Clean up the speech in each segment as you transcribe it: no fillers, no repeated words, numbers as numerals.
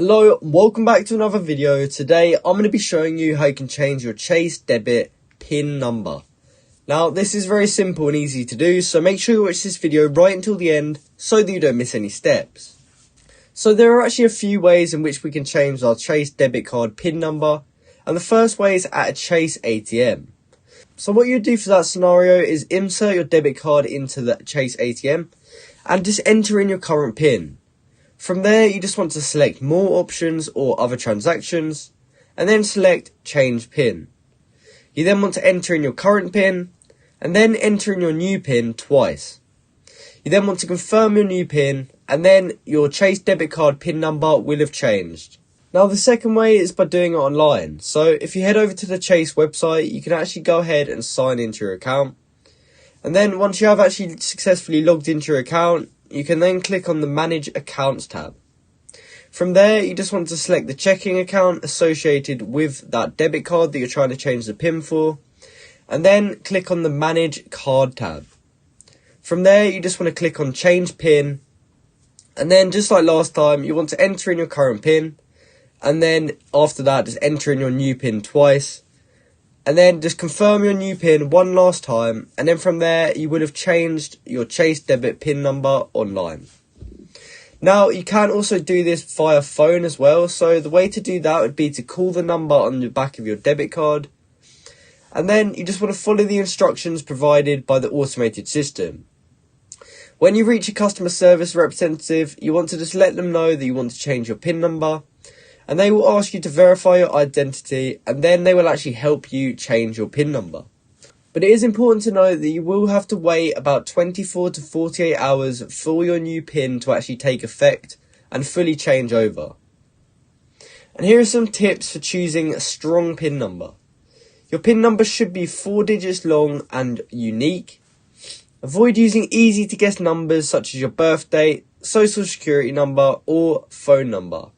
Hello, welcome back to another video. Today I'm going to be showing you how you can change your Chase Debit PIN number. Now this is very simple and easy to do, so make sure you watch this video right until the end so that you don't miss any steps. So there are actually a few ways in which we can change our Chase debit card PIN number, and the first way is at a Chase ATM. So what you do for that scenario is insert your debit card into the Chase ATM and just enter in your current PIN. From there, you just want to select more options or other transactions, and then select change PIN. You then want to enter in your current PIN, and then enter in your new PIN twice. You then want to confirm your new PIN, and then your Chase debit card PIN number will have changed. Now the second way is by doing it online. So if you head over to the Chase website, you can actually go ahead and sign into your account. And then once you have actually successfully logged into your account, you can then click on the Manage Accounts tab. From there, you just want to select the checking account associated with that debit card that you're trying to change the PIN for, and then click on the Manage Card tab. From there, you just want to click on Change PIN, and then just like last time, you want to enter in your current PIN, and then after that, just enter in your new PIN twice, and then just confirm your new PIN one last time, and then from there you would have changed your Chase debit PIN number online. Now you can also do this via phone as well, so the way to do that would be to call the number on the back of your debit card, and then you just want to follow the instructions provided by the automated system. When you reach a customer service representative, you want to just let them know that you want to change your PIN number, and they will ask you to verify your identity, and then they will actually help you change your PIN number. But it is important to note that you will have to wait about 24 to 48 hours for your new PIN to actually take effect and fully change over. And here are some tips for choosing a strong PIN number. Your PIN number should be 4 digits long and unique. Avoid using easy to guess numbers such as your birth date, social security number or phone number.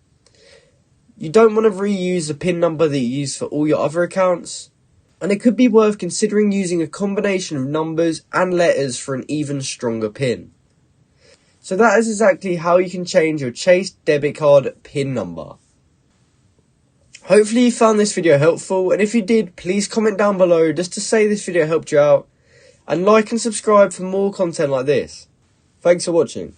You don't want to reuse the PIN number that you use for all your other accounts, and it could be worth considering using a combination of numbers and letters for an even stronger PIN. So that is exactly how you can change your Chase debit card PIN number. Hopefully you found this video helpful, and if you did, please comment down below just to say this video helped you out, and like and subscribe for more content like this. Thanks for watching.